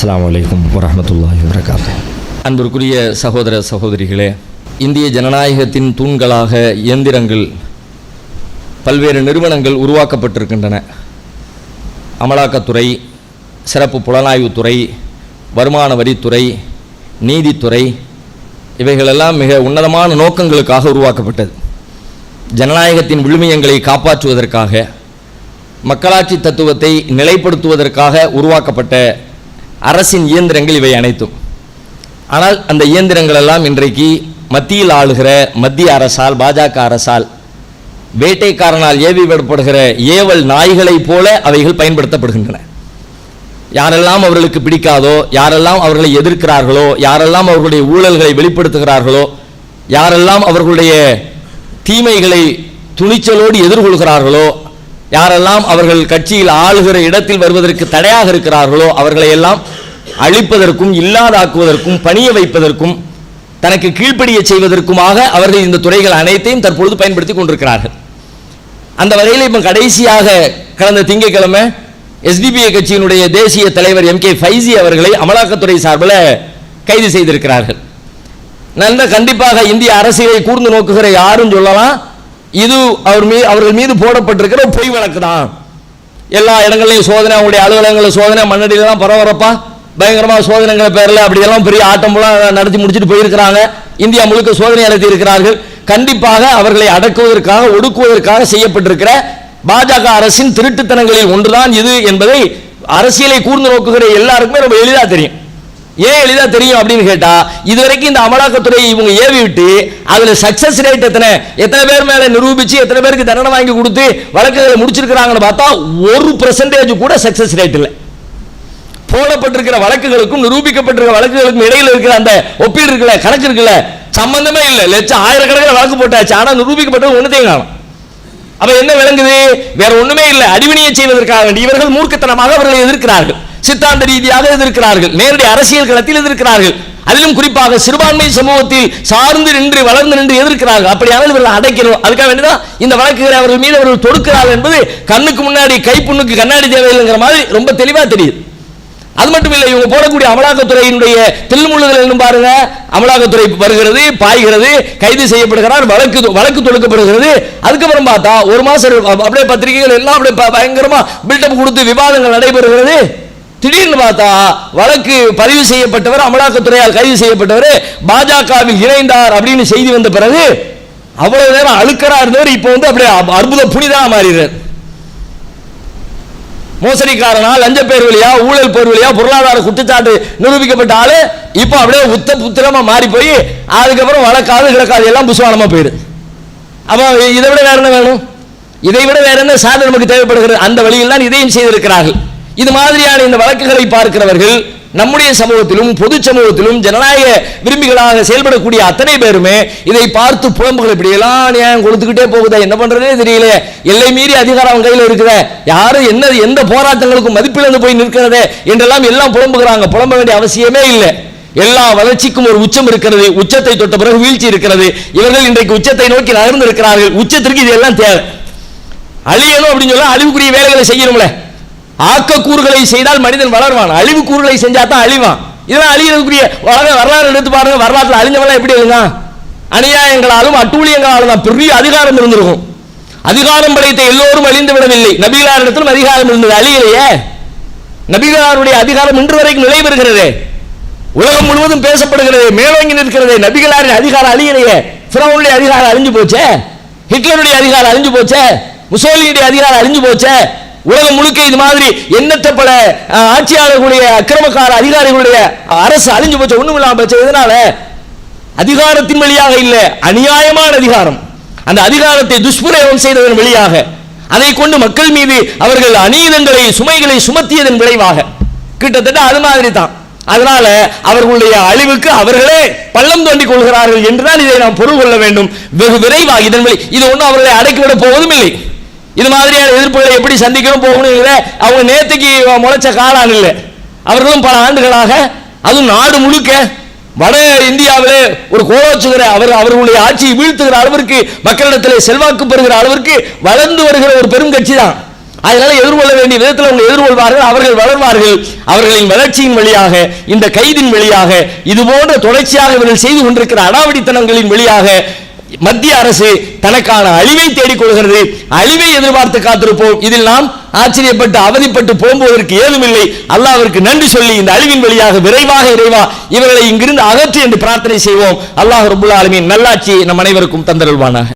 அஸ்ஸலாமு அலைக்கும் வரஹ்மத்துல்லாஹி வபரகாத்துஹு. அன்பிற்குரிய சகோதர சகோதரிகளே, இந்திய ஜனநாயகத்தின் தூண்களாக இயந்திரங்கள் பல்வேறு நிறுவனங்கள் உருவாக்கப்பட்டிருக்கின்றன. அமலாக்கத்துறை, சிறப்பு புலனாய்வுத்துறை, வருமான வரித்துறை, நீதித்துறை, இவைகளெல்லாம் மிக உன்னதமான நோக்கங்களுக்காக உருவாக்கப்பட்டது. ஜனநாயகத்தின் விழுமியங்களை காப்பாற்றுவதற்காக, மக்களாட்சி தத்துவத்தை நிலைப்படுத்துவதற்காக உருவாக்கப்பட்ட அரசின் இயந்திரங்கள் இவை அனைத்தும். ஆனால் அந்த இயந்திரங்கள் எல்லாம் இன்றைக்கு மத்தியில் ஆளுகிற மத்திய அரசால், பாஜக அரசால், வேட்டைக்காரனால் ஏவி விடப்படுகிற ஏவல் நாய்களைப் போல அவைகள் பயன்படுத்தப்படுகின்றன. யாரெல்லாம் அவர்களுக்கு பிடிக்காதோ, யாரெல்லாம் அவர்களை எதிர்க்கிறார்களோ, யாரெல்லாம் அவர்களுடைய ஊழல்களை வெளிப்படுத்துகிறார்களோ, யாரெல்லாம் அவர்களுடைய தீமைகளை துணிச்சலோடு எதிர்கொள்கிறார்களோ, யாரெல்லாம் அவர்கள் கட்சியில் ஆளுகிற இடத்தில் வருவதற்கு தடையாக இருக்கிறார்களோ, அவர்களை எல்லாம் அழிப்பதற்கும் இல்லாதாக்குவதற்கும் பணிய வைப்பதற்கும் தனக்கு கீழ்ப்படிய செய்வதற்குமாக அவர்கள் இந்த துறைகள் அனைத்தையும் தற்பொழுது பயன்படுத்தி கொண்டிருக்கிறார்கள். அந்த வகையில் இப்போ கடைசியாக கடந்த திங்கட்கிழமை எஸ்டிபிஐ கட்சியினுடைய தேசிய தலைவர் MK ஃபைசி அவர்களை அமலாக்கத்துறை சார்பில் கைது செய்திருக்கிறார்கள். நல்ல கண்டிப்பாக இந்திய அரசியலை கூர்ந்து நோக்குகிற யாரும் சொல்லலாம், இது அவர்கள் மீது போடப்பட்டிருக்கிற பொய் வழக்கு தான். எல்லா இடங்களையும் சோதனை, அவங்களுடைய அலுவலகங்களில் சோதனை, மண்ணடியில் தான் பரபரப்பா பயங்கரமாக சோதனைங்கிற பேரில் அப்படியெல்லாம் பெரிய ஆட்டம் போல நடத்தி முடிச்சுட்டு போயிருக்கிறாங்க. இந்தியா முழுக்க சோதனை நடத்தி இருக்கிறார்கள். கண்டிப்பாக அவர்களை அடக்குவதற்காக, ஒடுக்குவதற்காக செய்யப்பட்டிருக்கிற பாஜக அரசின் திருட்டுத்தனங்களில் ஒன்றுதான் இது என்பதை அரசியலை கூர்ந்து நோக்குகிற எல்லாருக்குமே ரொம்ப எளிதாக தெரியும். ஏன் எளிதாக தெரியும் அப்படின்னு கேட்டா, இதுவரைக்கும் இந்த அமலாக்கத்துறை இவங்க ஏவி விட்டு அதுல சக்சஸ் ரேட் எத்தனை பேர் மேல நிரூபிச்சு எத்தனை பேருக்கு தண்டனை வாங்கி கொடுத்து வழக்குகளை முடிச்சிருக்கிறாங்கன்னு பார்த்தா 1% கூட சக்சஸ் ரேட் இல்லை. போடப்பட்டிருக்கிற வழக்குகளுக்கும் நிரூபிக்கப்பட்டிருக்கிற வழக்குகளுக்கும் இடையில இருக்கிற அந்த ஒப்பீடு இருக்குல்ல, கணக்கு இருக்குல்ல, சம்பந்தமே இல்லை. லட்சம் ஆயிரக்கணக்கில் வழக்கு போட்டாச்சு, ஆனா நிரூபிக்கப்பட்டது ஒண்ணுத்தையும் காணும். அப்ப என்ன விளங்குது? வேற ஒண்ணுமே இல்லை. அடிவினியை செய்வதற்காக வேண்டி இவர்கள் மூர்க்கத்தனமாக அவர்களை எதிர்க்கிறார்கள், சித்தாந்த ரீதியாக எதிர்க்கிறார்கள், நேரடி அரசியல் களத்தில் எதிர்க்கிறார்கள். அதிலும் குறிப்பாக சிறுபான்மை சமூகத்தில் சார்ந்து நின்று வளர்ந்து நின்று எதிர்க்கிறார்கள். அப்படியானால் இவர்கள் அடைக்கணும். அதுக்காக வேண்டிதான் இந்த வழக்குகளை அவர்கள் மீது அவர்கள் தொடுக்கிறார்கள் என்பது கண்ணுக்கு முன்னாடி கைப்புண்ணுக்கு கண்ணாடி தேவையில்லைங்கிற மாதிரி ரொம்ப தெளிவா தெரியுது. அது மட்டும் இல்லை, இவங்க போடக்கூடிய அமலாக்கத்துறையினுடைய தில்முள்ளுகள் என்ன பாருங்க. அமலாக்கத்துறை வருகிறது, பாய்கிறது, கைது செய்யப்படுகிறார், வழக்கு தொடுக்கப்படுகிறது. அதுக்கப்புறம் பார்த்தா ஒரு மாசம் அப்படியே பத்திரிகைகள் எல்லாம் அப்படியே பயங்கரமா பில்டப் கொடுத்து விவாதங்கள் நடைபெறுகிறது. திடீர்னு பார்த்தா வழக்கு பதிவு செய்யப்பட்டவர், அமலாக்கத்துறையால் கைது செய்யப்பட்டவர் பாஜகவில் இணைந்தார் அப்படின்னு செய்தி வந்த பிறகு அவ்வளவு நேரம் அழுக்கரா இருந்தவர் இப்ப வந்து அப்படியே அற்புத புனிதா மாறிடுறார். மோசடிக்காரனா, லஞ்ச பேர் வழியா, ஊழல் பேர் வழியா பொருளாதார குற்றச்சாட்டு நிரூபிக்கப்பட்ட ஆளு இப்ப அப்படியே புத்திரமா மாறி போய் அதுக்கப்புறம் வழக்காது கிடக்காது எல்லாம் புசுவானமா போயிடுது. அப்ப இதை விட வேற என்ன வேணும்? இதை விட வேற என்ன சாதனை நமக்கு தேவைப்படுகிறது? அந்த வழியில் தான் இதையும் செய்திருக்கிறார்கள். இது மாதிரியான இந்த வழக்குகளை பார்க்கிறவர்கள் நம்முடைய சமூகத்திலும் பொது சமூகத்திலும் ஜனநாயக விரும்பிகளாக செயல்படக்கூடிய அத்தனை பேருமே இதை பார்த்து புலம்புகள் இப்படியெல்லாம் நியாயம் கொடுத்துக்கிட்டே போகுதா, என்ன பண்றதே தெரியல, எல்லை மீறி அதிகாரம் கையில் இருக்கிற, யாரும் எந்த போராட்டங்களுக்கும் மதிப்பிழந்து போய் நிற்கிறதே என்றெல்லாம் எல்லாம் புலம்புகிறாங்க. புலம்ப வேண்டிய அவசியமே இல்லை. எல்லா வளர்ச்சிக்கும் ஒரு உச்சம் இருக்கிறது, உச்சத்தை தொட்ட பிறகு வீழ்ச்சி இருக்கிறது. இவர்கள் இன்றைக்கு உச்சத்தை நோக்கி நகர்ந்து இருக்கிறார்கள். உச்சத்திற்கு இதெல்லாம் தேவை. அழியணும் அப்படின்னு சொல்ல அழிவுக்குரிய வேலைகளை செய்யணும்ல. ஆக்கக்கூறுகளை செய்தால் மனிதன் வளர்வான், அழிவு கூறுகளை செஞ்சா தான் அழிவான். இதெல்லாம் அழிகிறதுக்குரிய வரலாறு எடுத்து பாருங்க. வரலாற்றில் அழிஞ்சவெல்லாம் எப்படி இருங்க? அநியாயங்களாலும் அட்டூழியங்களாலும் தான் பெரிய அதிகாரம் இருந்திருக்கும். அதிகாரம் படைத்த எல்லோரும் அழிந்து விடவில்லை. நபிகளாரிடத்திலும் அதிகாரம் இருந்தது, அழியலையே. நபிகளாருடைய அதிகாரம் இன்று வரைக்கும் நிலை பெறுகிறது, உலகம் முழுவதும் பேசப்படுகிறது, மேலோங்கி நிற்கிறது. நபிகளாரின் அதிகாரம் அழியலையே. ஃபிரௌனுடைய அதிகாரம் அழிஞ்சு போச்சே, ஹிட்லருடைய அதிகாரம் அழிஞ்சு போச்சே, முசோலினியுடைய அதிகாரம் அழிஞ்சு போச்சே. உலகம் முழுக்க இது மாதிரி எண்ணற்ற பல ஆட்சியாளர்களுடைய அக்கிரமக்கார அதிகாரிகளுடைய அரசு அழிஞ்சு போச்சு, ஒண்ணும் இல்லாம போச்சு. இதனால அதிகாரத்தின் வழியாக இல்ல, அநியாயமான அதிகாரம், அந்த அதிகாரத்தை துஷ்பிரயோகம் செய்ததன் வழியாக, அதை கொண்டு மக்கள் மீது அவர்கள் அநீதங்களை சுமைகளை சுமத்தியதன் விளைவாக கிட்டத்தட்ட அது மாதிரி தான். அதனால அவர்களுடைய அழிவுக்கு அவர்களே பள்ளம் தோண்டிக் கொள்கிறார்கள் என்றுதான் இதை நாம் பொருள் கொள்ள வேண்டும். வெகு விரைவாக இதன் வழி இது ஒன்றும் அவர்களை அடக்கிவிட போவதும் இல்லை. இது மாதிரியான எதிர்ப்புகளை எப்படி சந்திக்கணும் போகணும் அவங்க நேற்றுக்கு முளைச்ச காலான் இல்லை. அவர்களும் பல ஆண்டுகளாக, அதுவும் நாடு முழுக்க வட இந்தியாவிலே ஒரு கோலோச்சுகிற அவர்களுடைய ஆட்சியை வீழ்த்துகிற அளவிற்கு மக்களிடத்திலே செல்வாக்கு பெறுகிற அளவிற்கு வளர்ந்து வருகிற ஒரு பெரும் கட்சி தான். அதனால எதிர்கொள்ள வேண்டிய விதத்தில் அவங்க எதிர்கொள்வார்கள், அவர்கள் வளர்வார்கள். அவர்களின் வளர்ச்சியின் வழியாக, இந்த கைதின் வழியாக, இது போன்ற தொடர்ச்சியாக இவர்கள் செய்து கொண்டிருக்கிற அடாவடித்தனங்களின் வழியாக மத்திய அரசு தனக்கான அழிவை தேடிக்கொள்கிறது. அழிவை எதிர்பார்த்து காத்திருப்போம். இதில் நாம் ஆச்சரியப்பட்டு அவதிப்பட்டு போகும்போதற்கு ஏதுமில்லை. அல்லாஹ்விற்கு நன்றி சொல்லி இந்த அழிவின் வழியாக விரைவாக இறைவா இவர்களை இங்கிருந்து அகற்று என்று பிரார்த்தனை செய்வோம். அல்லாஹ் ரப்பல் ஆலமீன் நல்லாட்சியை நம் அனைவருக்கும் தந்தருள்வானாக.